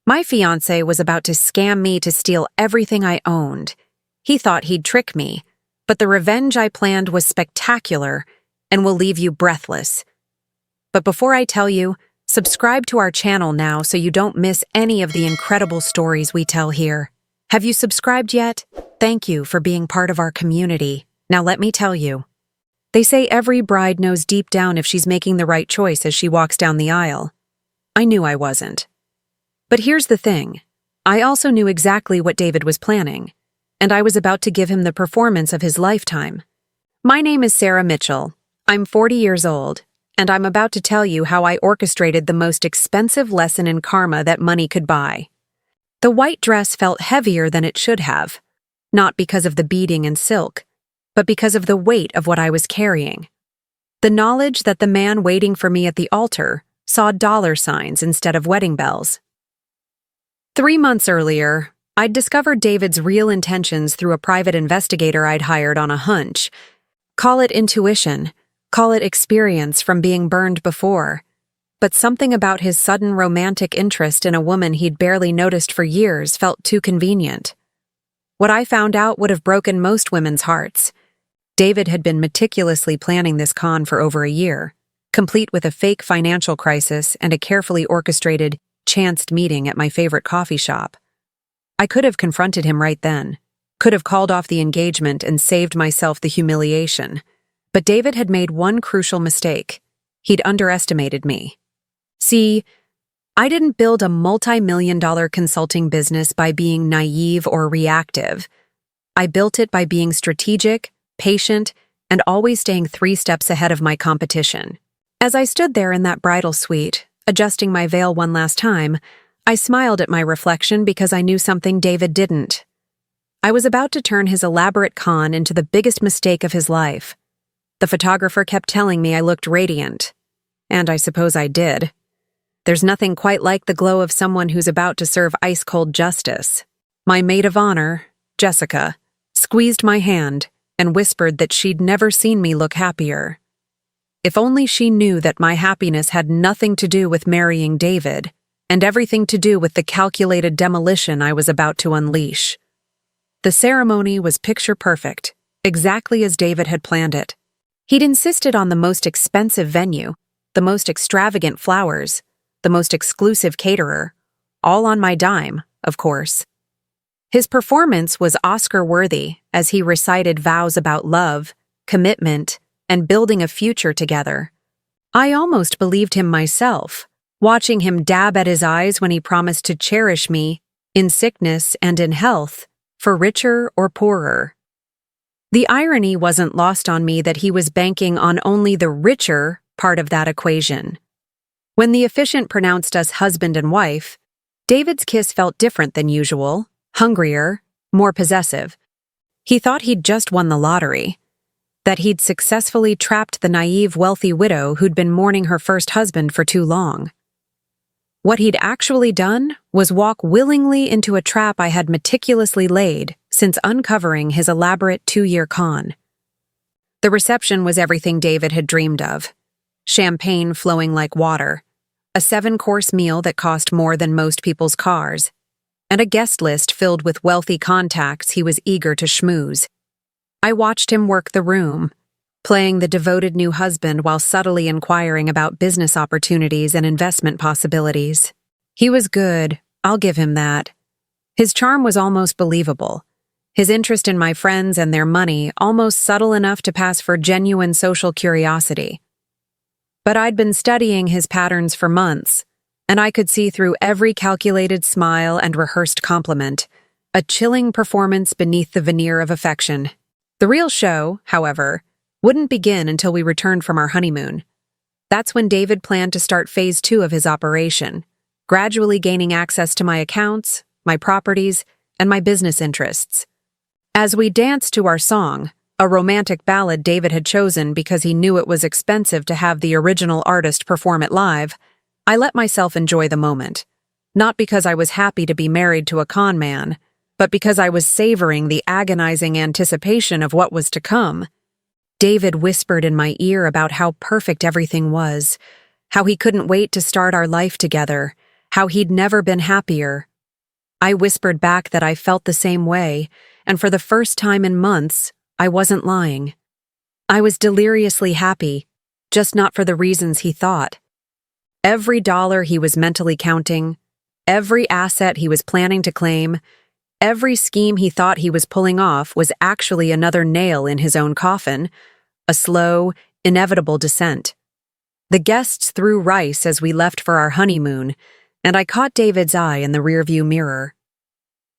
My fiancé was about to scam me to steal everything I owned. He thought he'd trick me, but the revenge I planned was spectacular and will leave you breathless. But before I tell you, subscribe to our channel now so you don't miss any of the incredible stories we tell here. Have you subscribed yet? Thank you for being part of our community. Now let me tell you. They say every bride knows deep down if she's making the right choice as she walks down the aisle. I knew I wasn't. But here's the thing. I also knew exactly what David was planning, and I was about to give him the performance of his lifetime. My name is Sarah Mitchell. I'm 40 years old, and I'm about to tell you how I orchestrated the most expensive lesson in karma that money could buy. The white dress felt heavier than it should have, not because of the beading and silk, but because of the weight of what I was carrying. The knowledge that the man waiting for me at the altar saw dollar signs instead of wedding bells. 3 months earlier, I'd discovered David's real intentions through a private investigator I'd hired on a hunch. Call it intuition, call it experience from being burned before. But something about his sudden romantic interest in a woman he'd barely noticed for years felt too convenient. What I found out would have broken most women's hearts. David had been meticulously planning this con for over a year, complete with a fake financial crisis and a carefully orchestrated, chanced meeting at my favorite coffee shop. I could have confronted him right then, could have called off the engagement and saved myself the humiliation. But David had made one crucial mistake. He'd underestimated me. See, I didn't build a multi-million-dollar consulting business by being naive or reactive. I built it by being strategic, patient, and always staying 3 steps ahead of my competition. As I stood there in that bridal suite, adjusting my veil one last time, I smiled at my reflection because I knew something David didn't. I was about to turn his elaborate con into the biggest mistake of his life. The photographer kept telling me I looked radiant. And I suppose I did. There's nothing quite like the glow of someone who's about to serve ice-cold justice. My maid of honor, Jessica, squeezed my hand and whispered that she'd never seen me look happier. If only she knew that my happiness had nothing to do with marrying David, and everything to do with the calculated demolition I was about to unleash. The ceremony was picture-perfect, exactly as David had planned it. He'd insisted on the most expensive venue, the most extravagant flowers, the most exclusive caterer, all on my dime, of course. His performance was Oscar-worthy as he recited vows about love, commitment, and building a future together. I almost believed him myself, watching him dab at his eyes when he promised to cherish me, in sickness and in health, for richer or poorer. The irony wasn't lost on me that he was banking on only the richer part of that equation. When the officiant pronounced us husband and wife, David's kiss felt different than usual, hungrier, more possessive. He thought he'd just won the lottery, that he'd successfully trapped the naive, wealthy widow who'd been mourning her first husband for too long. What he'd actually done was walk willingly into a trap I had meticulously laid since uncovering his elaborate 2-year con. The reception was everything David had dreamed of. Champagne flowing like water, a 7-course meal that cost more than most people's cars, and a guest list filled with wealthy contacts he was eager to schmooze. I watched him work the room, playing the devoted new husband while subtly inquiring about business opportunities and investment possibilities. He was good, I'll give him that. His charm was almost believable. His interest in my friends and their money almost subtle enough to pass for genuine social curiosity. But I'd been studying his patterns for months, and I could see through every calculated smile and rehearsed compliment, a chilling performance beneath the veneer of affection. The real show, however, wouldn't begin until we returned from our honeymoon. That's when David planned to start phase 2 of his operation, gradually gaining access to my accounts, my properties, and my business interests. As we danced to our song, a romantic ballad David had chosen because he knew it was expensive to have the original artist perform it live, I let myself enjoy the moment. Not because I was happy to be married to a con man, but because I was savoring the agonizing anticipation of what was to come. David whispered in my ear about how perfect everything was, how he couldn't wait to start our life together, how he'd never been happier. I whispered back that I felt the same way, and for the first time in months, I wasn't lying. I was deliriously happy, just not for the reasons he thought. Every dollar he was mentally counting, every asset he was planning to claim, every scheme he thought he was pulling off was actually another nail in his own coffin, a slow, inevitable descent. The guests threw rice as we left for our honeymoon, and I caught David's eye in the rearview mirror.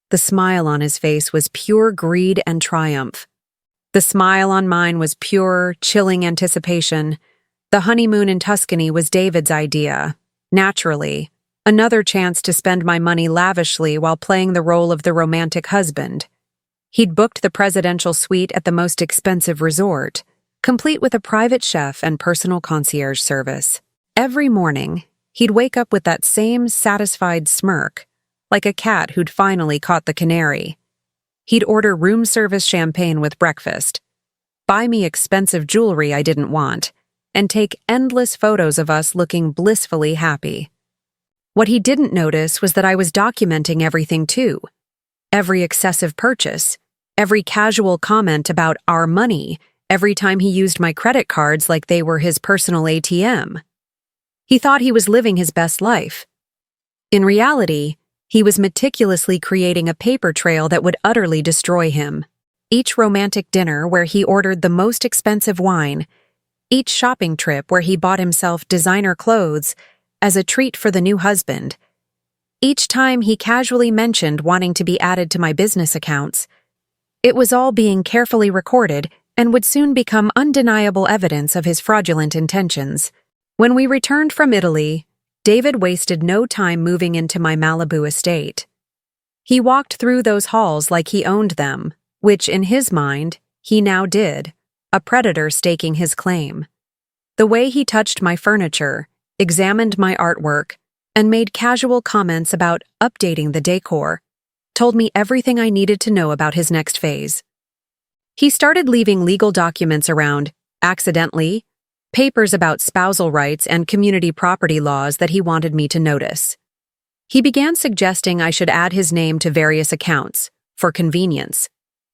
The smile on his face was pure greed and triumph. The smile on mine was pure, chilling anticipation. The honeymoon in Tuscany was David's idea, naturally, another chance to spend my money lavishly while playing the role of the romantic husband. He'd booked the presidential suite at the most expensive resort, complete with a private chef and personal concierge service. Every morning, he'd wake up with that same satisfied smirk, like a cat who'd finally caught the canary. He'd order room service champagne with breakfast, buy me expensive jewelry I didn't want, and take endless photos of us looking blissfully happy. What he didn't notice was that I was documenting everything too. Every excessive purchase, every casual comment about our money, every time he used my credit cards like they were his personal ATM. He thought he was living his best life. In reality, he was meticulously creating a paper trail that would utterly destroy him. Each romantic dinner where he ordered the most expensive wine, each shopping trip where he bought himself designer clothes as a treat for the new husband, each time he casually mentioned wanting to be added to my business accounts, it was all being carefully recorded and would soon become undeniable evidence of his fraudulent intentions. When we returned from Italy, David wasted no time moving into my Malibu estate. He walked through those halls like he owned them, which, in his mind, he now did, a predator staking his claim. The way he touched my furniture, examined my artwork, and made casual comments about updating the decor told me everything I needed to know about his next phase. He started leaving legal documents around, accidentally, papers about spousal rights and community property laws that he wanted me to notice. He began suggesting I should add his name to various accounts, for convenience,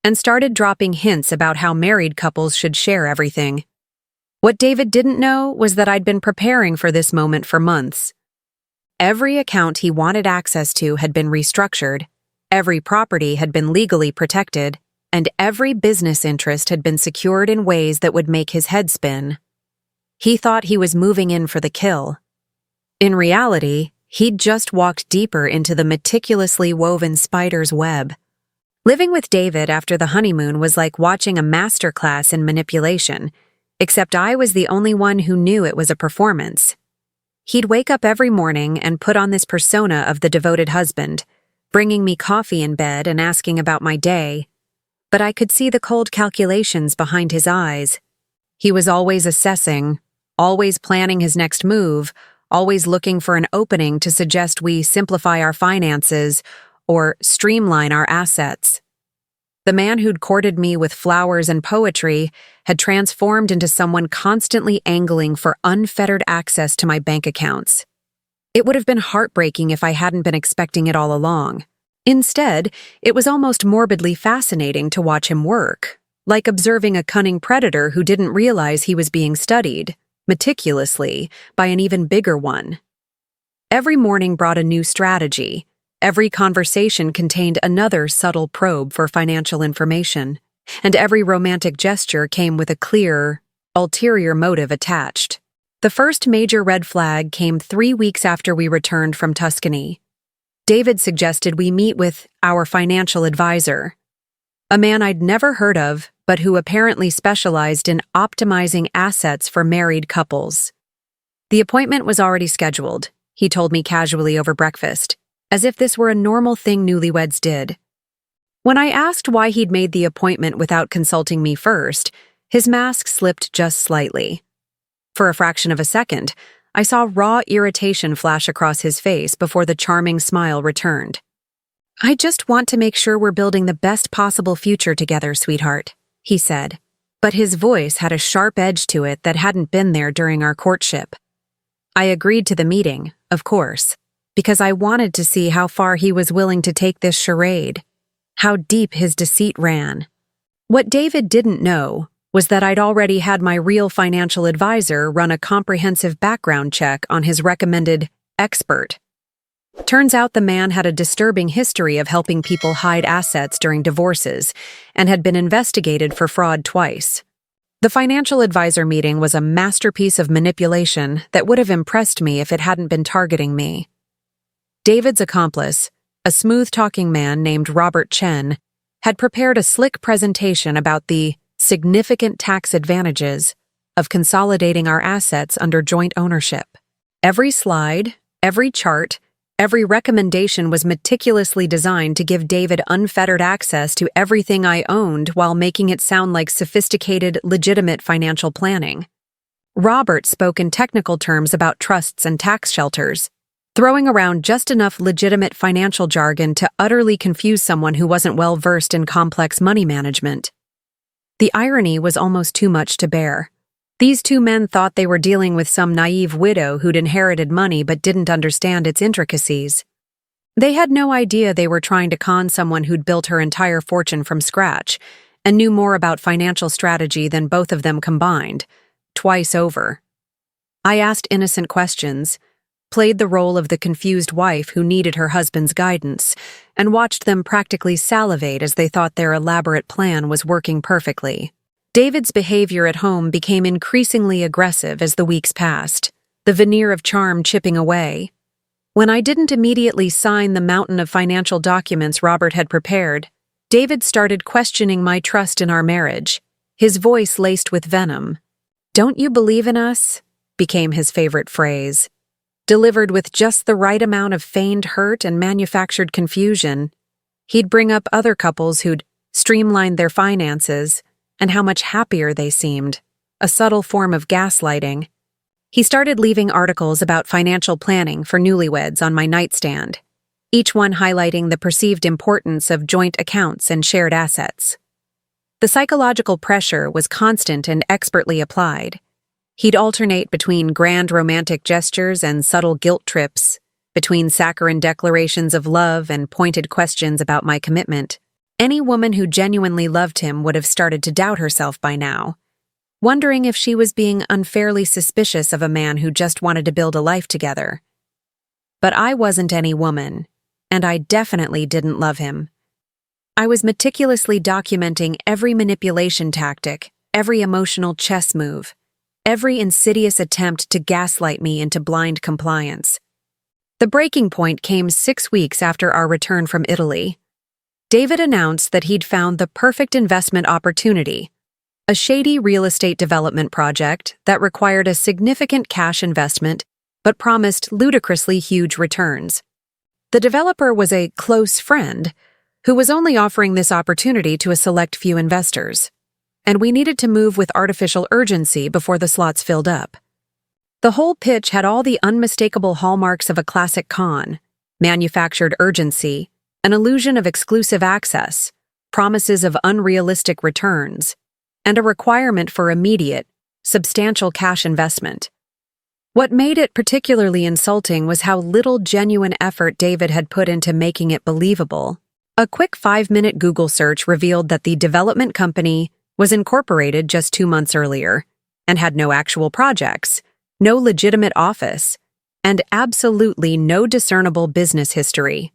and started dropping hints about how married couples should share everything. What David didn't know was that I'd been preparing for this moment for months. Every account he wanted access to had been restructured, every property had been legally protected, and every business interest had been secured in ways that would make his head spin. He thought he was moving in for the kill. In reality, he'd just walked deeper into the meticulously woven spider's web. Living with David after the honeymoon was like watching a masterclass in manipulation, except I was the only one who knew it was a performance. He'd wake up every morning and put on this persona of the devoted husband, bringing me coffee in bed and asking about my day, but I could see the cold calculations behind his eyes. He was always assessing, always planning his next move, always looking for an opening to suggest we simplify our finances or streamline our assets. The man who'd courted me with flowers and poetry had transformed into someone constantly angling for unfettered access to my bank accounts. It would have been heartbreaking if I hadn't been expecting it all along. Instead, it was almost morbidly fascinating to watch him work, like observing a cunning predator who didn't realize he was being studied, meticulously, by an even bigger one. Every morning brought a new strategy. Every conversation contained another subtle probe for financial information, and every romantic gesture came with a clear, ulterior motive attached. The first major red flag came 3 weeks after we returned from Tuscany. David suggested we meet with our financial advisor, a man I'd never heard of, but who apparently specialized in optimizing assets for married couples. The appointment was already scheduled, he told me casually over breakfast, as if this were a normal thing newlyweds did. When I asked why he'd made the appointment without consulting me first, his mask slipped just slightly. For a fraction of a second, I saw raw irritation flash across his face before the charming smile returned. "I just want to make sure we're building the best possible future together, sweetheart," he said, but his voice had a sharp edge to it that hadn't been there during our courtship. I agreed to the meeting, of course. because I wanted to see how far he was willing to take this charade, how deep his deceit ran. What David didn't know was that I'd already had my real financial advisor run a comprehensive background check on his recommended expert. Turns out the man had a disturbing history of helping people hide assets during divorces and had been investigated for fraud twice. The financial advisor meeting was a masterpiece of manipulation that would have impressed me if it hadn't been targeting me. David's accomplice, a smooth-talking man named Robert Chen, had prepared a slick presentation about the significant tax advantages of consolidating our assets under joint ownership. Every slide, every chart, every recommendation was meticulously designed to give David unfettered access to everything I owned while making it sound like sophisticated, legitimate financial planning. Robert spoke in technical terms about trusts and tax shelters, throwing around just enough legitimate financial jargon to utterly confuse someone who wasn't well versed in complex money management. The irony was almost too much to bear. These two men thought they were dealing with some naive widow who'd inherited money but didn't understand its intricacies. They had no idea they were trying to con someone who'd built her entire fortune from scratch and knew more about financial strategy than both of them combined, twice over. I asked innocent questions, played the role of the confused wife who needed her husband's guidance, and watched them practically salivate as they thought their elaborate plan was working perfectly. David's behavior at home became increasingly aggressive as the weeks passed, the veneer of charm chipping away. When I didn't immediately sign the mountain of financial documents Robert had prepared, David started questioning my trust in our marriage, his voice laced with venom. "Don't you believe in us?" became his favorite phrase. Delivered with just the right amount of feigned hurt and manufactured confusion, he'd bring up other couples who'd streamlined their finances and how much happier they seemed, a subtle form of gaslighting. He started leaving articles about financial planning for newlyweds on my nightstand, each one highlighting the perceived importance of joint accounts and shared assets. The psychological pressure was constant and expertly applied. He'd alternate between grand romantic gestures and subtle guilt trips, between saccharine declarations of love and pointed questions about my commitment. Any woman who genuinely loved him would have started to doubt herself by now, wondering if she was being unfairly suspicious of a man who just wanted to build a life together. But I wasn't any woman, and I definitely didn't love him. I was meticulously documenting every manipulation tactic, every emotional chess move, every insidious attempt to gaslight me into blind compliance. The breaking point came 6 weeks after our return from Italy. David announced that he'd found the perfect investment opportunity, a shady real estate development project that required a significant cash investment but promised ludicrously huge returns. The developer was a close friend who was only offering this opportunity to a select few investors, and we needed to move with artificial urgency before the slots filled up. The whole pitch had all the unmistakable hallmarks of a classic con: manufactured urgency, an illusion of exclusive access, promises of unrealistic returns, and a requirement for immediate, substantial cash investment. What made it particularly insulting was how little genuine effort David had put into making it believable. A quick 5-minute Google search revealed that the development company was incorporated just 2 months earlier and had no actual projects, no legitimate office, and absolutely no discernible business history.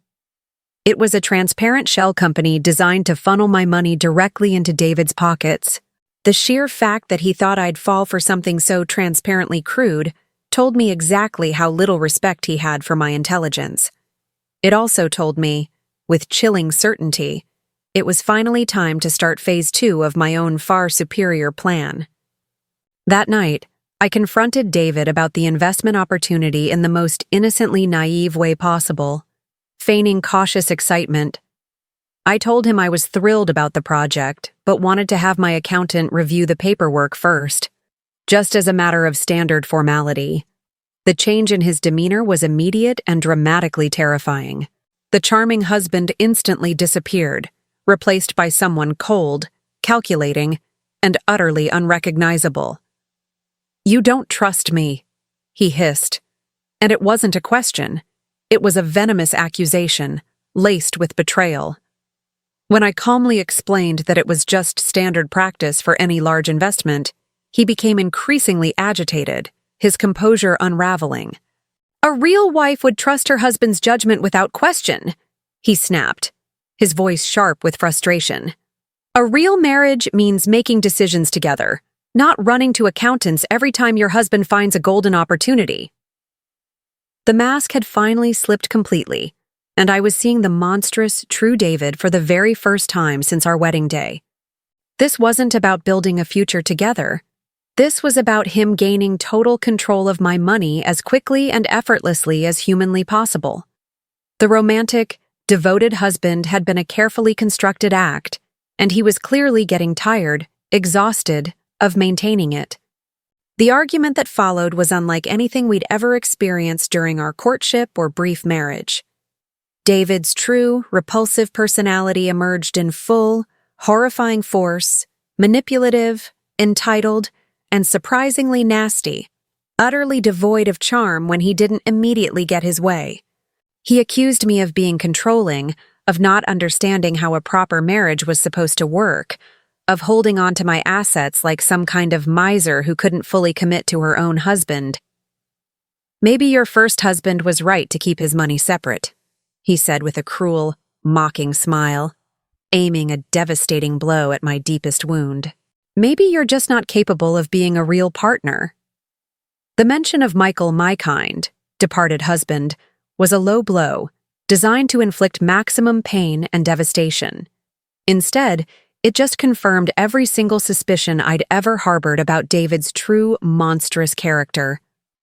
It was a transparent shell company designed to funnel my money directly into David's pockets. The sheer fact that he thought I'd fall for something so transparently crude told me exactly how little respect he had for my intelligence. It also told me, with chilling certainty, it was finally time to start phase 2 of my own far superior plan. That night, I confronted David about the investment opportunity in the most innocently naive way possible, feigning cautious excitement. I told him I was thrilled about the project, but wanted to have my accountant review the paperwork first, just as a matter of standard formality. The change in his demeanor was immediate and dramatically terrifying. The charming husband instantly disappeared, replaced by someone cold, calculating, and utterly unrecognizable. "You don't trust me," he hissed. And it wasn't a question. It was a venomous accusation, laced with betrayal. When I calmly explained that it was just standard practice for any large investment, he became increasingly agitated, his composure unraveling. "A real wife would trust her husband's judgment without question," he snapped, his voice sharp with frustration. "A real marriage means making decisions together, not running to accountants every time your husband finds a golden opportunity." The mask had finally slipped completely, and I was seeing the monstrous, true David for the very first time since our wedding day. This wasn't about building a future together. This was about him gaining total control of my money as quickly and effortlessly as humanly possible. The romantic, devoted husband had been a carefully constructed act, and he was clearly getting tired, exhausted, of maintaining it. The argument that followed was unlike anything we'd ever experienced during our courtship or brief marriage. David's true, repulsive personality emerged in full, horrifying force, manipulative, entitled, and surprisingly nasty, utterly devoid of charm when he didn't immediately get his way. He accused me of being controlling, of not understanding how a proper marriage was supposed to work, of holding on to my assets like some kind of miser who couldn't fully commit to her own husband. "Maybe your first husband was right to keep his money separate," he said with a cruel, mocking smile, aiming a devastating blow at my deepest wound. "Maybe you're just not capable of being a real partner." The mention of Michael, my kind, departed husband, was a low blow, designed to inflict maximum pain and devastation. Instead, it just confirmed every single suspicion I'd ever harbored about David's true, monstrous character.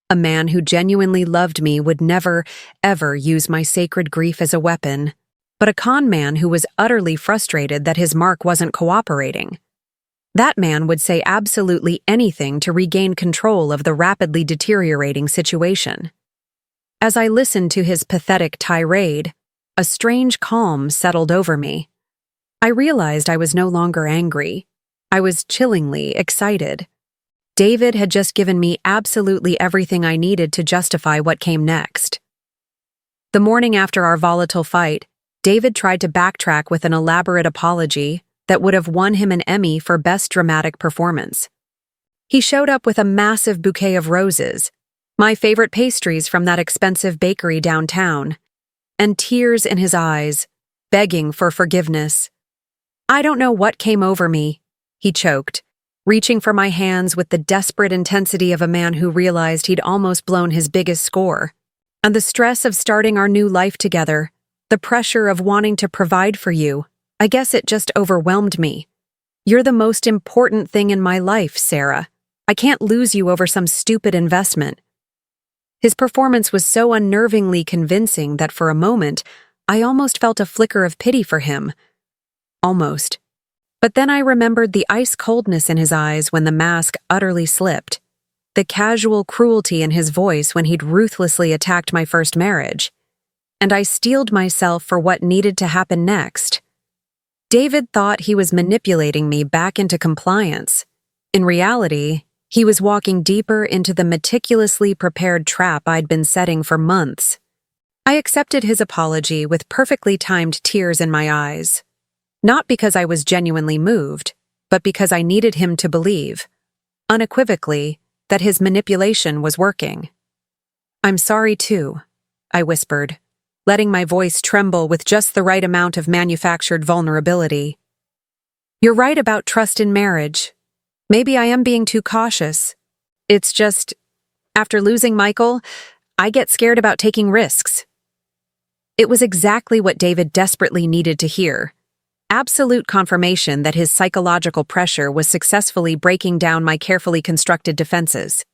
A man who genuinely loved me would never, ever use my sacred grief as a weapon, but a con man who was utterly frustrated that his mark wasn't cooperating. That man would say absolutely anything to regain control of the rapidly deteriorating situation. As I listened to his pathetic tirade, a strange calm settled over me. I realized I was no longer angry. I was chillingly excited. David had just given me absolutely everything I needed to justify what came next. The morning after our volatile fight, David tried to backtrack with an elaborate apology that would have won him an Emmy for Best Dramatic Performance. He showed up with a massive bouquet of roses, my favorite pastries from that expensive bakery downtown, and tears in his eyes, begging for forgiveness. "I don't know what came over me," he choked, reaching for my hands with the desperate intensity of a man who realized he'd almost blown his biggest score. "And the stress of starting our new life together, the pressure of wanting to provide for you, I guess it just overwhelmed me. You're the most important thing in my life, Sarah. I can't lose you over some stupid investment." His performance was so unnervingly convincing that for a moment, I almost felt a flicker of pity for him. Almost. But then I remembered the ice-coldness in his eyes when the mask utterly slipped, the casual cruelty in his voice when he'd ruthlessly attacked my first marriage, and I steeled myself for what needed to happen next. David thought he was manipulating me back into compliance. In reality, he was walking deeper into the meticulously prepared trap I'd been setting for months. I accepted his apology with perfectly timed tears in my eyes. Not because I was genuinely moved, but because I needed him to believe, unequivocally, that his manipulation was working. "I'm sorry too," I whispered, letting my voice tremble with just the right amount of manufactured vulnerability. "You're right about trust in marriage. Maybe I am being too cautious. It's just, after losing Michael, I get scared about taking risks." It was exactly what David desperately needed to hear. Absolute confirmation that his psychological pressure was successfully breaking down my carefully constructed defenses.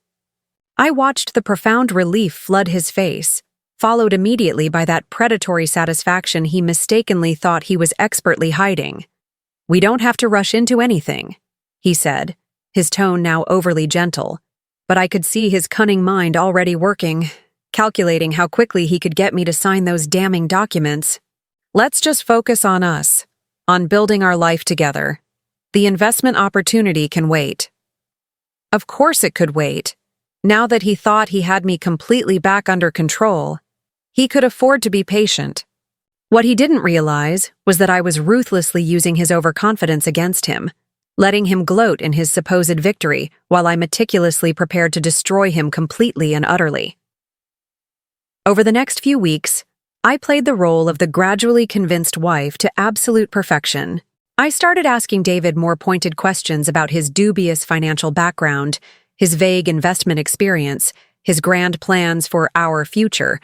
I watched the profound relief flood his face, followed immediately by that predatory satisfaction he mistakenly thought he was expertly hiding. "We don't have to rush into anything," he said, his tone now overly gentle, but I could see his cunning mind already working, calculating how quickly he could get me to sign those damning documents. "Let's just focus on us, on building our life together. The investment opportunity can wait." Of course it could wait. Now that he thought he had me completely back under control, He could afford to be patient. What he didn't realize was that I was ruthlessly using his overconfidence against him, letting him gloat in his supposed victory while I meticulously prepared to destroy him completely and utterly. Over the next few weeks, I played the role of the gradually convinced wife to absolute perfection. I started asking David more pointed questions about his dubious financial background, his vague investment experience, his grand plans for our future,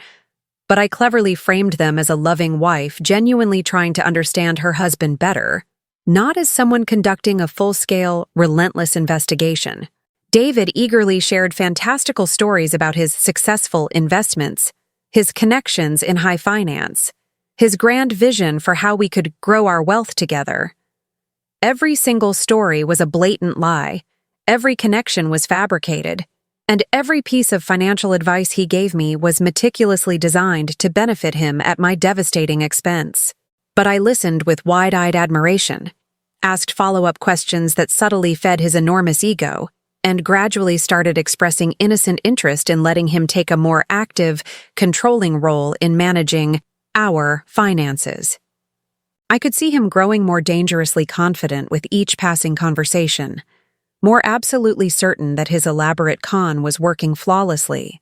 but I cleverly framed them as a loving wife genuinely trying to understand her husband better, not as someone conducting a full-scale, relentless investigation. David eagerly shared fantastical stories about his successful investments, his connections in high finance, his grand vision for how we could grow our wealth together. Every single story was a blatant lie, every connection was fabricated, and every piece of financial advice he gave me was meticulously designed to benefit him at my devastating expense. But I listened with wide-eyed admiration, asked follow-up questions that subtly fed his enormous ego, and gradually started expressing innocent interest in letting him take a more active, controlling role in managing our finances. I could see him growing more dangerously confident with each passing conversation, more absolutely certain that his elaborate con was working flawlessly,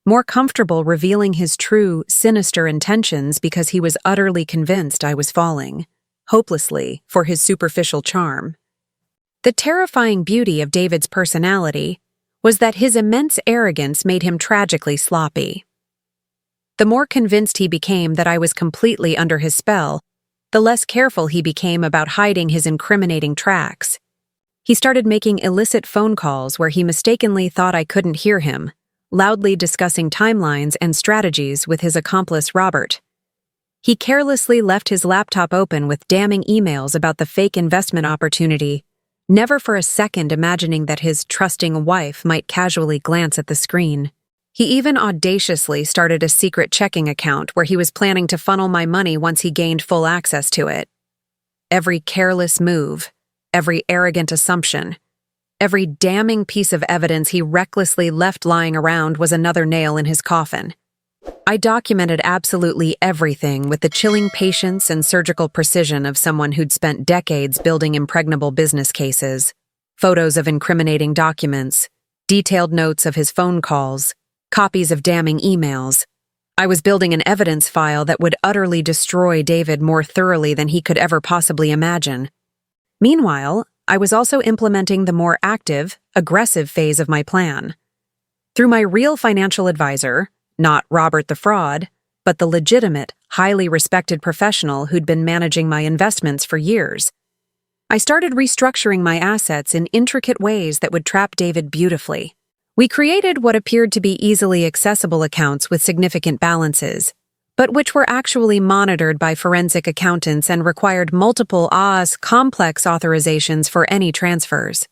more comfortable revealing his true, sinister intentions because he was utterly convinced I was falling, hopelessly, for his superficial charm. The terrifying beauty of David's personality was that his immense arrogance made him tragically sloppy. The more convinced he became that I was completely under his spell, the less careful he became about hiding his incriminating tracks. He started making illicit phone calls where he mistakenly thought I couldn't hear him, loudly discussing timelines and strategies with his accomplice Robert. He carelessly left his laptop open with damning emails about the fake investment opportunity, never for a second imagining that his trusting wife might casually glance at the screen. He even audaciously started a secret checking account where he was planning to funnel my money once he gained full access to it. Every careless move, every arrogant assumption, every damning piece of evidence he recklessly left lying around was another nail in his coffin. I documented absolutely everything with the chilling patience and surgical precision of someone who'd spent decades building impregnable business cases, photos of incriminating documents, detailed notes of his phone calls, copies of damning emails. I was building an evidence file that would utterly destroy David more thoroughly than he could ever possibly imagine. Meanwhile, I was also implementing the more active, aggressive phase of my plan. Through my real financial advisor, not Robert the fraud, but the legitimate, highly respected professional who'd been managing my investments for years, I started restructuring my assets in intricate ways that would trap David beautifully. We created what appeared to be easily accessible accounts with significant balances, but which were actually monitored by forensic accountants and required multiple complex authorizations for any transfers.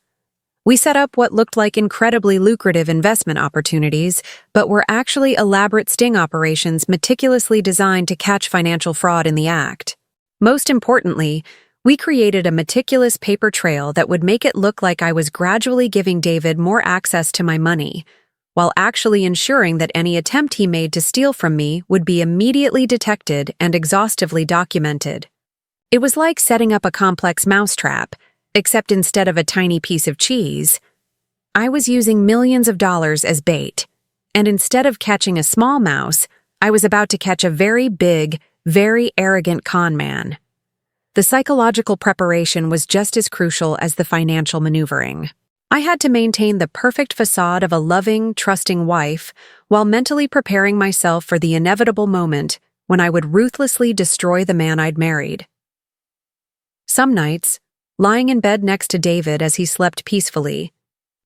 We set up what looked like incredibly lucrative investment opportunities, but were actually elaborate sting operations meticulously designed to catch financial fraud in the act. Most importantly, we created a meticulous paper trail that would make it look like I was gradually giving David more access to my money, while actually ensuring that any attempt he made to steal from me would be immediately detected and exhaustively documented. It was like setting up a complex mousetrap, except instead of a tiny piece of cheese, I was using millions of dollars as bait, and instead of catching a small mouse, I was about to catch a very big, very arrogant con man. The psychological preparation was just as crucial as the financial maneuvering. I had to maintain the perfect facade of a loving, trusting wife while mentally preparing myself for the inevitable moment when I would ruthlessly destroy the man I'd married. Some nights, lying in bed next to David as he slept peacefully,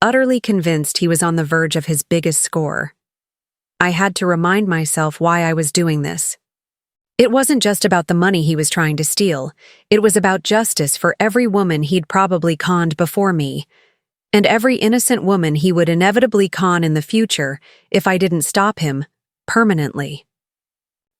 utterly convinced he was on the verge of his biggest score, I had to remind myself why I was doing this. It wasn't just about the money he was trying to steal, it was about justice for every woman he'd probably conned before me, and every innocent woman he would inevitably con in the future if I didn't stop him, permanently.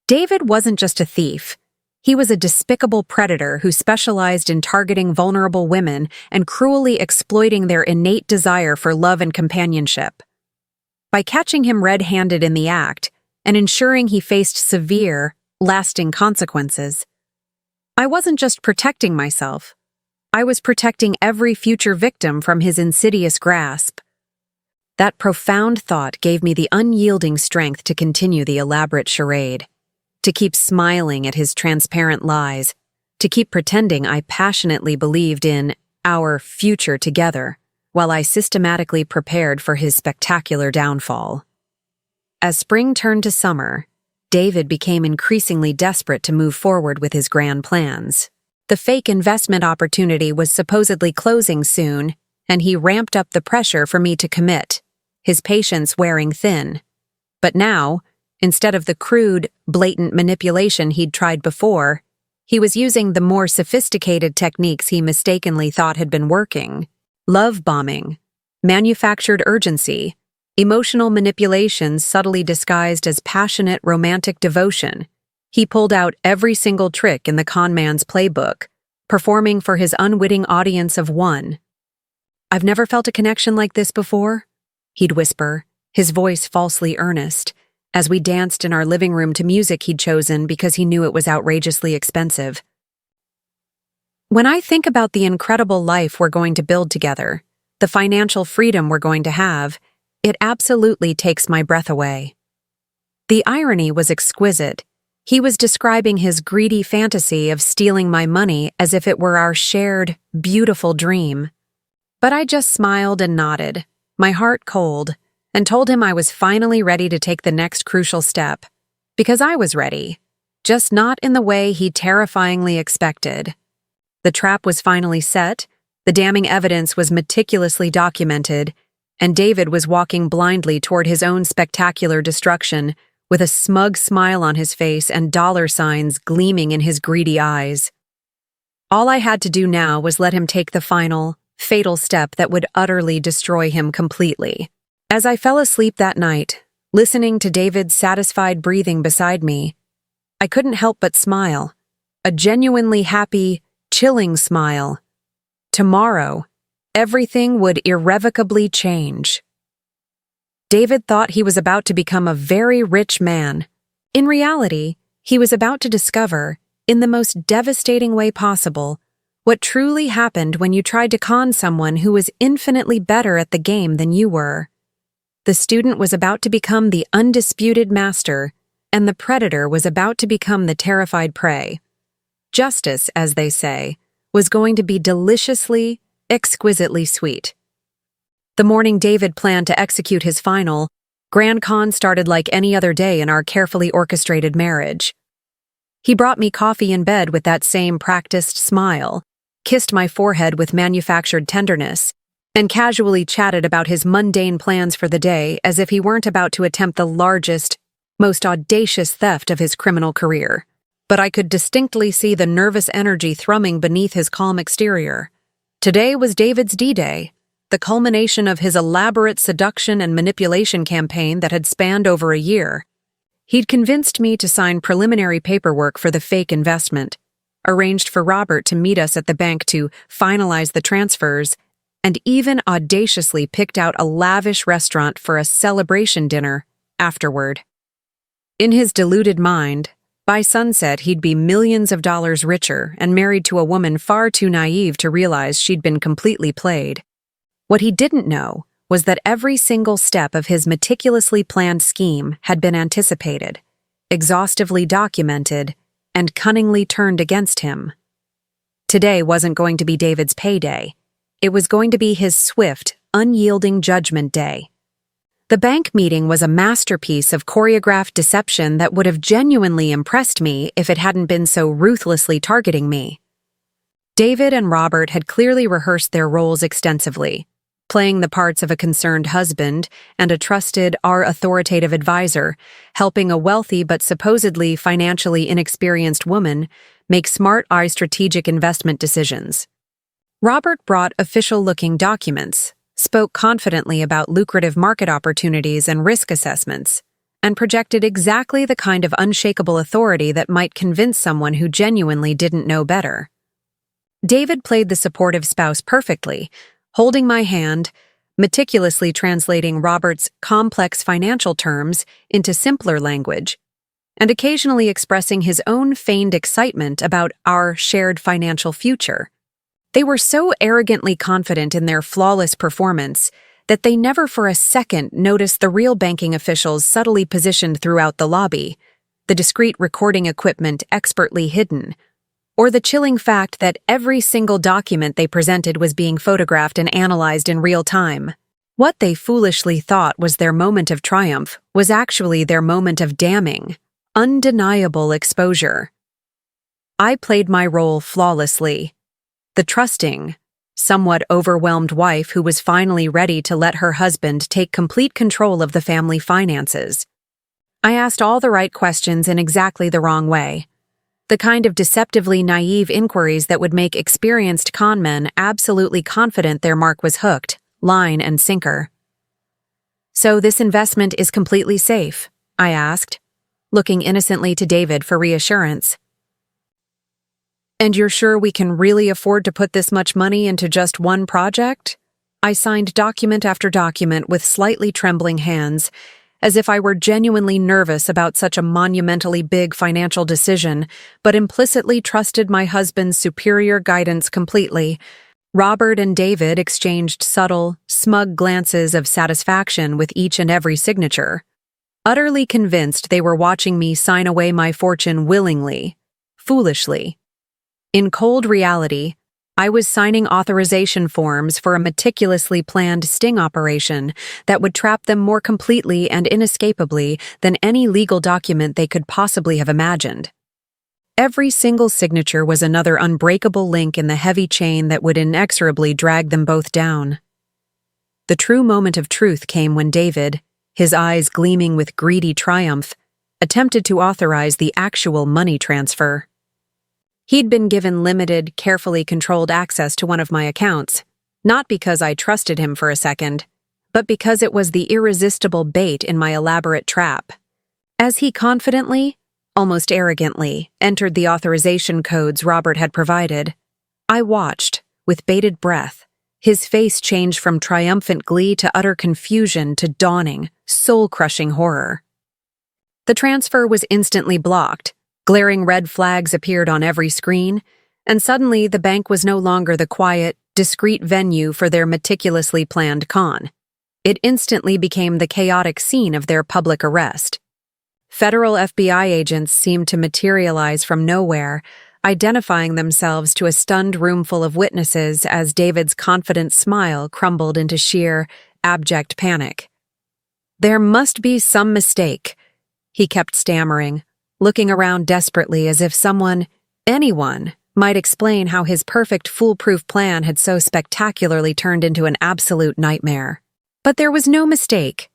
David wasn't just a thief. He was a despicable predator who specialized in targeting vulnerable women and cruelly exploiting their innate desire for love and companionship. By catching him red-handed in the act, and ensuring he faced severe, lasting consequences. I wasn't just protecting myself. I was protecting every future victim from his insidious grasp. That profound thought gave me the unyielding strength to continue the elaborate charade, to keep smiling at his transparent lies, to keep pretending I passionately believed in our future together, while I systematically prepared for his spectacular downfall. As spring turned to summer, David became increasingly desperate to move forward with his grand plans. The fake investment opportunity was supposedly closing soon, and he ramped up the pressure for me to commit, his patience wearing thin. But now, instead of the crude, blatant manipulation he'd tried before, he was using the more sophisticated techniques he mistakenly thought had been working. Love bombing, manufactured urgency, emotional manipulation subtly disguised as passionate romantic devotion. He pulled out every single trick in the con man's playbook, performing for his unwitting audience of one. "I've never felt a connection like this before," he'd whisper, his voice falsely earnest, as we danced in our living room to music he'd chosen because he knew it was outrageously expensive. "When I think about the incredible life we're going to build together, the financial freedom we're going to have, it absolutely takes my breath away." The irony was exquisite. He was describing his greedy fantasy of stealing my money as if it were our shared, beautiful dream. But I just smiled and nodded, my heart cold, and told him I was finally ready to take the next crucial step. Because I was ready, just not in the way he terrifyingly expected. The trap was finally set, the damning evidence was meticulously documented, and David was walking blindly toward his own spectacular destruction, with a smug smile on his face and dollar signs gleaming in his greedy eyes. All I had to do now was let him take the final, fatal step that would utterly destroy him completely. As I fell asleep that night, listening to David's satisfied breathing beside me, I couldn't help but smile, a genuinely happy, chilling smile. Tomorrow, everything would irrevocably change. David thought he was about to become a very rich man. In reality, he was about to discover, in the most devastating way possible, what truly happened when you tried to con someone who was infinitely better at the game than you were. The student was about to become the undisputed master, and the predator was about to become the terrified prey. Justice, as they say, was going to be deliciously, exquisitely sweet. The morning David planned to execute his final, Grand Con started like any other day in our carefully orchestrated marriage. He brought me coffee in bed with that same practiced smile, kissed my forehead with manufactured tenderness, and casually chatted about his mundane plans for the day as if he weren't about to attempt the largest, most audacious theft of his criminal career. But I could distinctly see the nervous energy thrumming beneath his calm exterior. Today was David's D-Day, the culmination of his elaborate seduction and manipulation campaign that had spanned over a year. He'd convinced me to sign preliminary paperwork for the fake investment, arranged for Robert to meet us at the bank to finalize the transfers, and even audaciously picked out a lavish restaurant for a celebration dinner afterward. In his deluded mind, by sunset he'd be millions of dollars richer and married to a woman far too naive to realize she'd been completely played. What he didn't know was that every single step of his meticulously planned scheme had been anticipated, exhaustively documented, and cunningly turned against him. Today wasn't going to be David's payday. It was going to be his swift, unyielding judgment day. The bank meeting was a masterpiece of choreographed deception that would have genuinely impressed me if it hadn't been so ruthlessly targeting me. David and Robert had clearly rehearsed their roles extensively, playing the parts of a concerned husband and a trusted, authoritative advisor, helping a wealthy but supposedly financially inexperienced woman make smart, strategic investment decisions. Robert brought official-looking documents, spoke confidently about lucrative market opportunities and risk assessments, and projected exactly the kind of unshakable authority that might convince someone who genuinely didn't know better. David played the supportive spouse perfectly, holding my hand, meticulously translating Robert's complex financial terms into simpler language, and occasionally expressing his own feigned excitement about our shared financial future. They were so arrogantly confident in their flawless performance that they never for a second noticed the real banking officials subtly positioned throughout the lobby, the discreet recording equipment expertly hidden, or the chilling fact that every single document they presented was being photographed and analyzed in real time. What they foolishly thought was their moment of triumph was actually their moment of damning, undeniable exposure. I played my role flawlessly, the trusting, somewhat overwhelmed wife who was finally ready to let her husband take complete control of the family finances. I asked all the right questions in exactly the wrong way. The kind of deceptively naive inquiries that would make experienced conmen absolutely confident their mark was hooked, line and sinker. "So this investment is completely safe?" I asked, looking innocently to David for reassurance. "And you're sure we can really afford to put this much money into just one project?" I signed document after document with slightly trembling hands, as if I were genuinely nervous about such a monumentally big financial decision, but implicitly trusted my husband's superior guidance completely. Robert and David exchanged subtle, smug glances of satisfaction with each and every signature, utterly convinced they were watching me sign away my fortune willingly, foolishly. In cold reality, I was signing authorization forms for a meticulously planned sting operation that would trap them more completely and inescapably than any legal document they could possibly have imagined. Every single signature was another unbreakable link in the heavy chain that would inexorably drag them both down. The true moment of truth came when David, his eyes gleaming with greedy triumph, attempted to authorize the actual money transfer. He'd been given limited, carefully controlled access to one of my accounts, not because I trusted him for a second, but because it was the irresistible bait in my elaborate trap. As he confidently, almost arrogantly, entered the authorization codes Robert had provided, I watched, with bated breath, his face change from triumphant glee to utter confusion to dawning, soul-crushing horror. The transfer was instantly blocked. Glaring red flags appeared on every screen, and suddenly the bank was no longer the quiet, discreet venue for their meticulously planned con. It instantly became the chaotic scene of their public arrest. Federal FBI agents seemed to materialize from nowhere, identifying themselves to a stunned roomful of witnesses as David's confident smile crumbled into sheer, abject panic. "There must be some mistake," he kept stammering, looking around desperately as if someone, anyone, might explain how his perfect foolproof plan had so spectacularly turned into an absolute nightmare. But there was no mistake.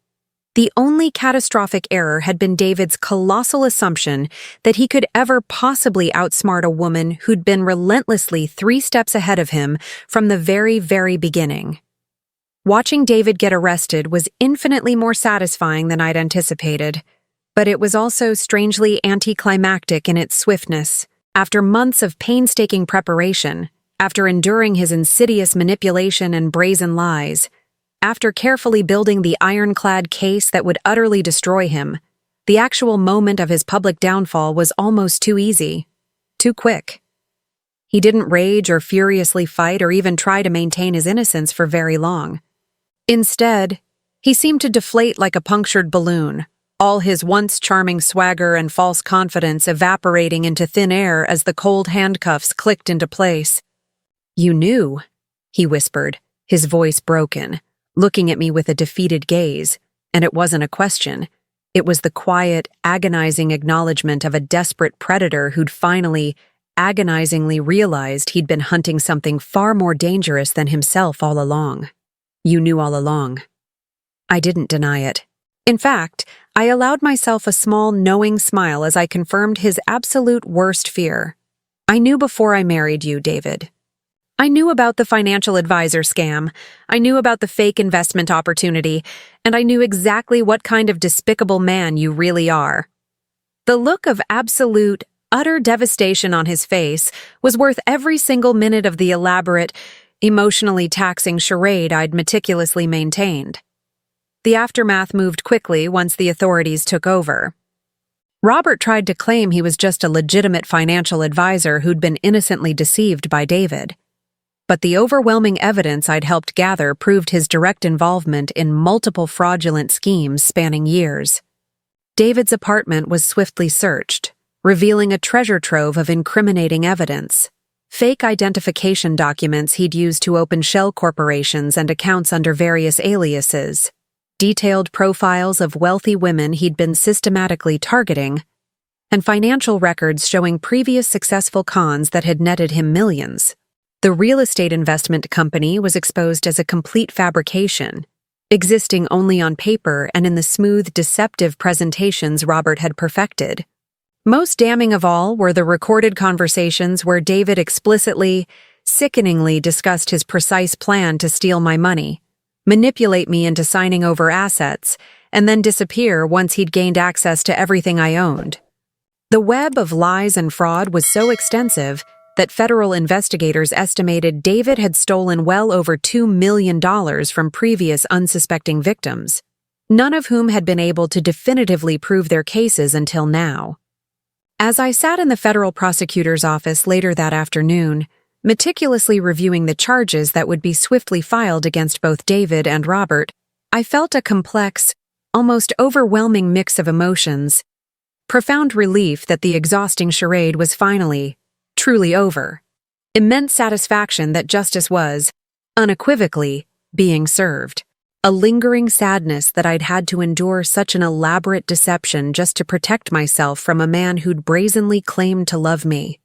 The only catastrophic error had been David's colossal assumption that he could ever possibly outsmart a woman who'd been relentlessly 3 steps ahead of him from the very, very beginning. Watching David get arrested was infinitely more satisfying than I'd anticipated. But it was also strangely anticlimactic in its swiftness. After months of painstaking preparation, after enduring his insidious manipulation and brazen lies, after carefully building the ironclad case that would utterly destroy him, the actual moment of his public downfall was almost too easy, too quick. He didn't rage or furiously fight or even try to maintain his innocence for very long. Instead, he seemed to deflate like a punctured balloon, all his once charming swagger and false confidence evaporating into thin air as the cold handcuffs clicked into place. "You knew," he whispered, his voice broken, looking at me with a defeated gaze, and it wasn't a question. It was the quiet, agonizing acknowledgement of a desperate predator who'd finally, agonizingly realized he'd been hunting something far more dangerous than himself all along. "You knew all along." I didn't deny it. In fact, I allowed myself a small, knowing smile as I confirmed his absolute worst fear. "I knew before I married you, David. I knew about the financial advisor scam, I knew about the fake investment opportunity, and I knew exactly what kind of despicable man you really are." The look of absolute, utter devastation on his face was worth every single minute of the elaborate, emotionally taxing charade I'd meticulously maintained. The aftermath moved quickly once the authorities took over. Robert tried to claim he was just a legitimate financial advisor who'd been innocently deceived by David. But the overwhelming evidence I'd helped gather proved his direct involvement in multiple fraudulent schemes spanning years. David's apartment was swiftly searched, revealing a treasure trove of incriminating evidence. Fake identification documents he'd used to open shell corporations and accounts under various aliases, detailed profiles of wealthy women he'd been systematically targeting, and financial records showing previous successful cons that had netted him millions. The real estate investment company was exposed as a complete fabrication, existing only on paper and in the smooth, deceptive presentations Robert had perfected. Most damning of all were the recorded conversations where David explicitly, sickeningly discussed his precise plan to steal my money, manipulate me into signing over assets, and then disappear once he'd gained access to everything I owned. The web of lies and fraud was so extensive that federal investigators estimated David had stolen well over $2 million from previous unsuspecting victims, none of whom had been able to definitively prove their cases until now. As I sat in the federal prosecutor's office later that afternoon, meticulously reviewing the charges that would be swiftly filed against both David and Robert, I felt a complex, almost overwhelming mix of emotions. Profound relief that the exhausting charade was finally, truly over. Immense satisfaction that justice was, unequivocally, being served. A lingering sadness that I'd had to endure such an elaborate deception just to protect myself from a man who'd brazenly claimed to love me.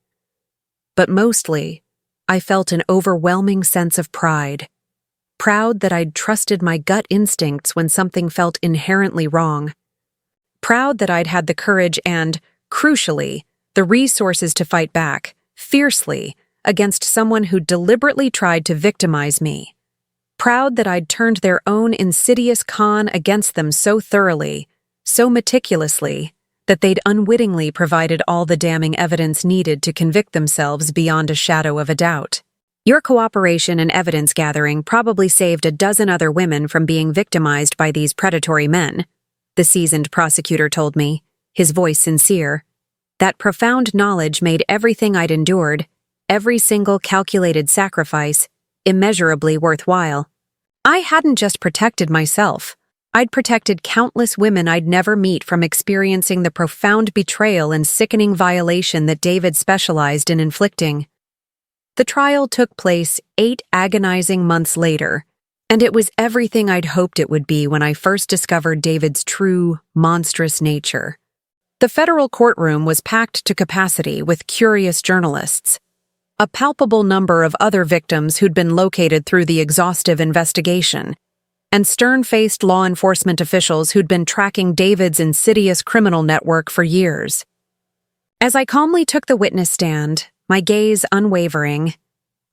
But mostly, I felt an overwhelming sense of pride. Proud that I'd trusted my gut instincts when something felt inherently wrong. Proud that I'd had the courage and, crucially, the resources to fight back, fiercely, against someone who deliberately tried to victimize me. Proud that I'd turned their own insidious con against them so thoroughly, so meticulously, that they'd unwittingly provided all the damning evidence needed to convict themselves beyond a shadow of a doubt. Your cooperation and evidence gathering probably saved a dozen other women from being victimized by these predatory men, the seasoned prosecutor told me, his voice sincere. That profound knowledge made everything I'd endured, every single calculated sacrifice, immeasurably worthwhile. I hadn't just protected myself. I'd protected countless women I'd never meet from experiencing the profound betrayal and sickening violation that David specialized in inflicting. The trial took place 8 agonizing months later, and it was everything I'd hoped it would be when I first discovered David's true, monstrous nature. The federal courtroom was packed to capacity with curious journalists, a palpable number of other victims who'd been located through the exhaustive investigation, and stern-faced law enforcement officials who'd been tracking David's insidious criminal network for years. As I calmly took the witness stand, my gaze unwavering,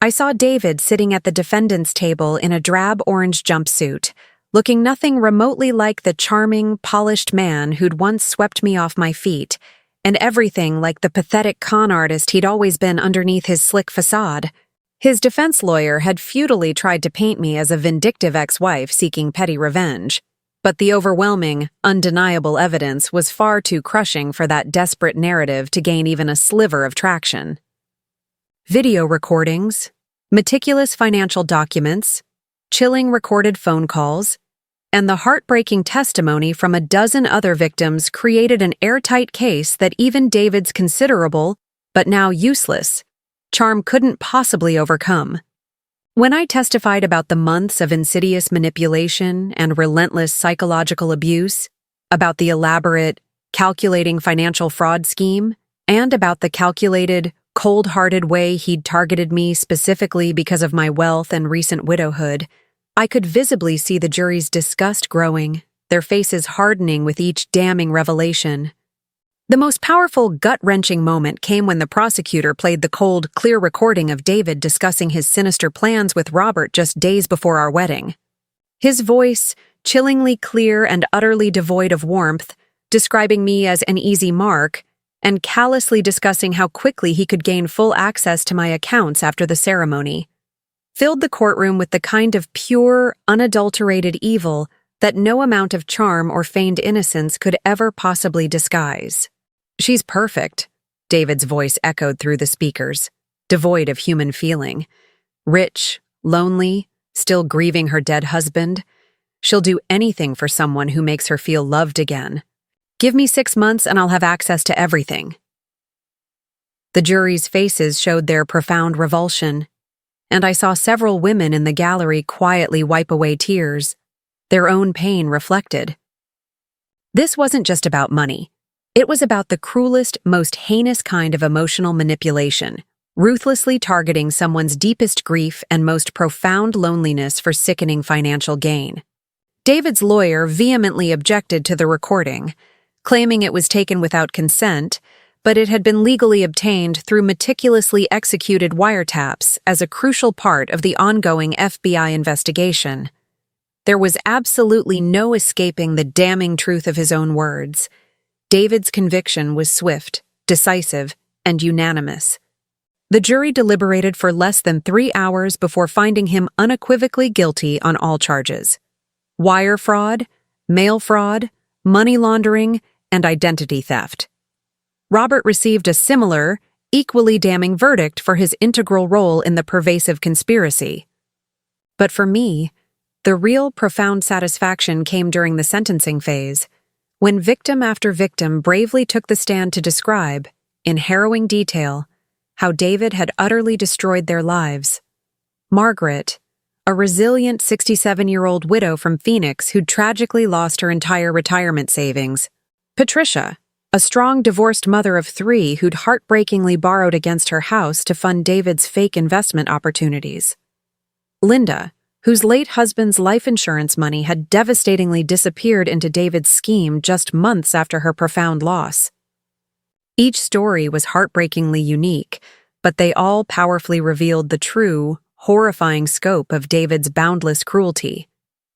I saw David sitting at the defendant's table in a drab orange jumpsuit, looking nothing remotely like the charming, polished man who'd once swept me off my feet, and everything like the pathetic con artist he'd always been underneath his slick facade. His defense lawyer had futilely tried to paint me as a vindictive ex-wife seeking petty revenge, but the overwhelming, undeniable evidence was far too crushing for that desperate narrative to gain even a sliver of traction. Video recordings, meticulous financial documents, chilling recorded phone calls, and the heartbreaking testimony from a dozen other victims created an airtight case that even David's considerable, but now useless, charm couldn't possibly overcome. When I testified about the months of insidious manipulation and relentless psychological abuse, about the elaborate, calculating financial fraud scheme, and about the calculated, cold-hearted way he'd targeted me specifically because of my wealth and recent widowhood, I could visibly see the jury's disgust growing, their faces hardening with each damning revelation. The most powerful, gut-wrenching moment came when the prosecutor played the cold, clear recording of David discussing his sinister plans with Robert just days before our wedding. His voice, chillingly clear and utterly devoid of warmth, describing me as an easy mark, and callously discussing how quickly he could gain full access to my accounts after the ceremony. filled the courtroom with the kind of pure, unadulterated evil that no amount of charm or feigned innocence could ever possibly disguise. "She's perfect," David's voice echoed through the speakers, devoid of human feeling. "Rich, lonely, still grieving her dead husband. She'll do anything for someone who makes her feel loved again. Give me 6 months and I'll have access to everything." The jury's faces showed their profound revulsion, and I saw several women in the gallery quietly wipe away tears, their own pain reflected. This wasn't just about money. It was about the cruelest, most heinous kind of emotional manipulation, ruthlessly targeting someone's deepest grief and most profound loneliness for sickening financial gain. David's lawyer vehemently objected to the recording, claiming it was taken without consent, but it had been legally obtained through meticulously executed wiretaps as a crucial part of the ongoing FBI investigation. There was absolutely no escaping the damning truth of his own words. David's conviction was swift, decisive, and unanimous. The jury deliberated for less than 3 hours before finding him unequivocally guilty on all charges: wire fraud, mail fraud, money laundering, and identity theft. Robert received a similar, equally damning verdict for his integral role in the pervasive conspiracy. But for me, the real profound satisfaction came during the sentencing phase, when victim after victim bravely took the stand to describe, in harrowing detail, how David had utterly destroyed their lives. Margaret, a resilient 67-year-old widow from Phoenix who'd tragically lost her entire retirement savings. Patricia, a strong divorced mother of 3 who'd heartbreakingly borrowed against her house to fund David's fake investment opportunities. Linda, whose late husband's life insurance money had devastatingly disappeared into David's scheme just months after her profound loss. Each story was heartbreakingly unique, but they all powerfully revealed the true, horrifying scope of David's boundless cruelty.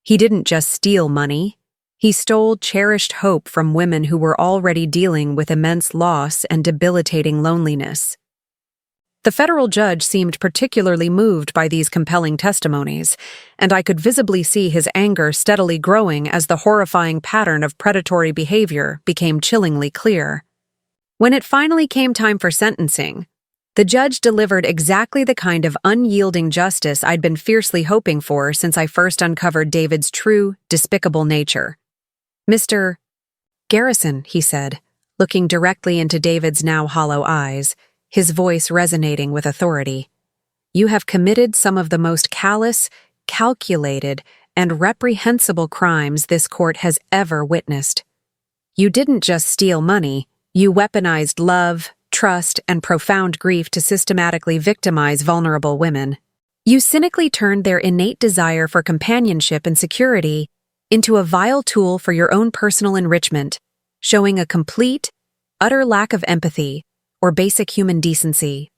He didn't just steal money. He stole cherished hope from women who were already dealing with immense loss and debilitating loneliness. The federal judge seemed particularly moved by these compelling testimonies, and I could visibly see his anger steadily growing as the horrifying pattern of predatory behavior became chillingly clear. When it finally came time for sentencing, the judge delivered exactly the kind of unyielding justice I'd been fiercely hoping for since I first uncovered David's true, despicable nature. "Mr. Garrison," he said, looking directly into David's now hollow eyes, his voice resonating with authority. "You have committed some of the most callous, calculated, and reprehensible crimes this court has ever witnessed. You didn't just steal money, you weaponized love, trust, and profound grief to systematically victimize vulnerable women. You cynically turned their innate desire for companionship and security into a vile tool for your own personal enrichment, showing a complete, utter lack of empathy or basic human decency."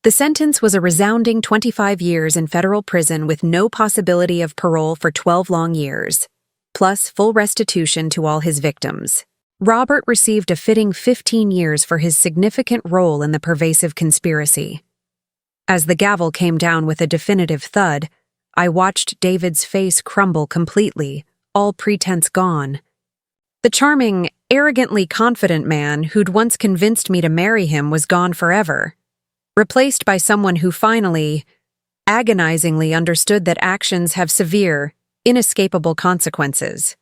The sentence was a resounding 25 years in federal prison with no possibility of parole for 12 long years, plus full restitution to all his victims. Robert received a fitting 15 years for his significant role in the pervasive conspiracy. As the gavel came down with a definitive thud, I watched David's face crumble completely, all pretense gone. The charming, arrogantly confident man who'd once convinced me to marry him was gone forever, replaced by someone who finally, agonizingly understood that actions have severe, inescapable consequences.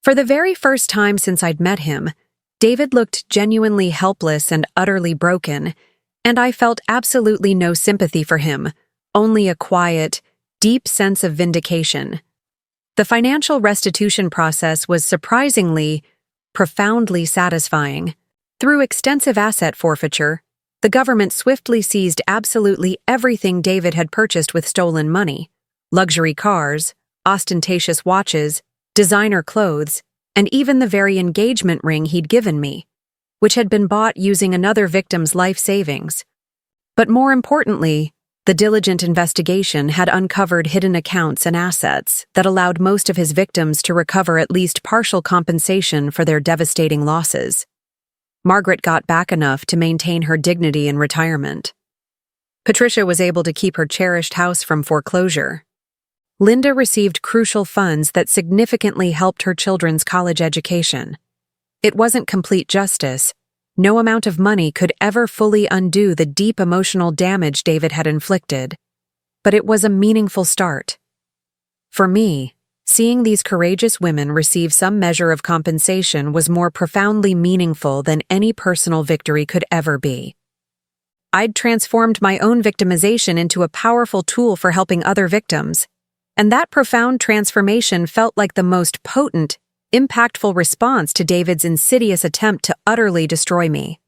For the very first time since I'd met him, David looked genuinely helpless and utterly broken, and I felt absolutely no sympathy for him, only a quiet, deep sense of vindication. The financial restitution process was surprisingly, profoundly satisfying. Through extensive asset forfeiture, the government swiftly seized absolutely everything David had purchased with stolen money: luxury cars, ostentatious watches, designer clothes, and even the very engagement ring he'd given me, which had been bought using another victim's life savings. But more importantly, the diligent investigation had uncovered hidden accounts and assets that allowed most of his victims to recover at least partial compensation for their devastating losses. Margaret got back enough to maintain her dignity in retirement. Patricia was able to keep her cherished house from foreclosure. Linda received crucial funds that significantly helped her children's college education. It wasn't complete justice. No amount of money could ever fully undo the deep emotional damage David had inflicted. But it was a meaningful start. For me, seeing these courageous women receive some measure of compensation was more profoundly meaningful than any personal victory could ever be. I'd transformed my own victimization into a powerful tool for helping other victims, and that profound transformation felt like the most potent, impactful response to David's insidious attempt to utterly destroy me.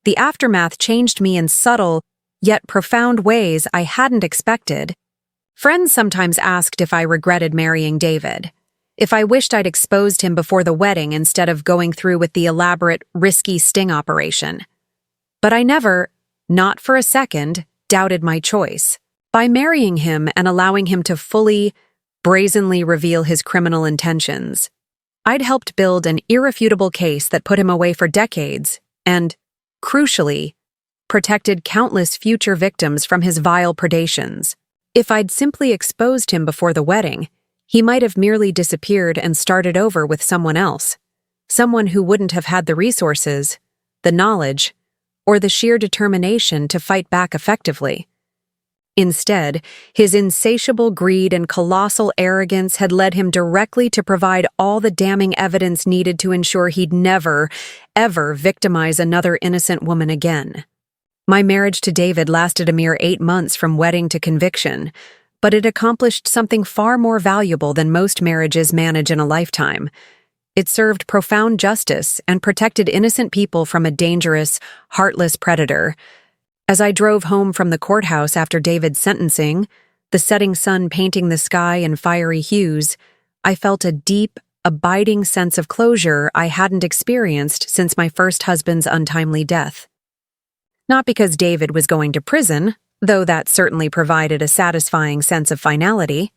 The aftermath changed me in subtle, yet profound ways I hadn't expected. Friends sometimes asked if I regretted marrying David, if I wished I'd exposed him before the wedding instead of going through with the elaborate, risky sting operation. But I never, not for a second, doubted my choice. By marrying him and allowing him to fully, brazenly reveal his criminal intentions, I'd helped build an irrefutable case that put him away for decades and, crucially, protected countless future victims from his vile predations. If I'd simply exposed him before the wedding, he might have merely disappeared and started over with someone else, someone who wouldn't have had the resources, the knowledge, or the sheer determination to fight back effectively. Instead, his insatiable greed and colossal arrogance had led him directly to provide all the damning evidence needed to ensure he'd never, ever victimize another innocent woman again. My marriage to David lasted a mere 8 months from wedding to conviction, but it accomplished something far more valuable than most marriages manage in a lifetime. It served profound justice and protected innocent people from a dangerous, heartless predator. As I drove home from the courthouse after David's sentencing, the setting sun painting the sky in fiery hues, I felt a deep, abiding sense of closure I hadn't experienced since my first husband's untimely death. Not because David was going to prison, though that certainly provided a satisfying sense of finality,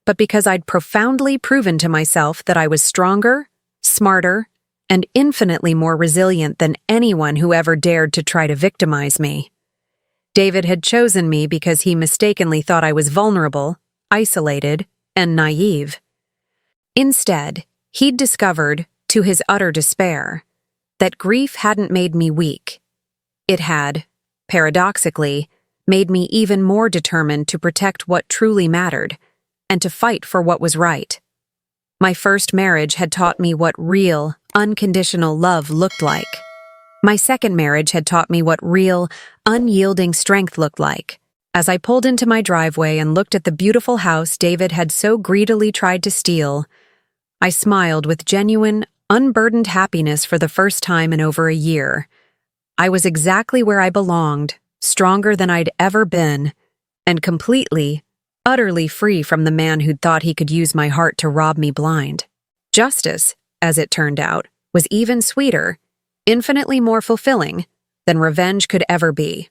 but because I'd profoundly proven to myself that I was stronger, smarter, and infinitely more resilient than anyone who ever dared to try to victimize me. David had chosen me because he mistakenly thought I was vulnerable, isolated, and naive. Instead, he'd discovered, to his utter despair, that grief hadn't made me weak. It had, paradoxically, made me even more determined to protect what truly mattered, and to fight for what was right. My first marriage had taught me what real, unconditional love looked like. My second marriage had taught me what real, unyielding strength looked like. As I pulled into my driveway and looked at the beautiful house David had so greedily tried to steal, I smiled with genuine, unburdened happiness for the first time in over a year. I was exactly where I belonged, stronger than I'd ever been, and completely, utterly free from the man who'd thought he could use my heart to rob me blind. Justice, as it turned out, was even sweeter, infinitely more fulfilling than revenge could ever be.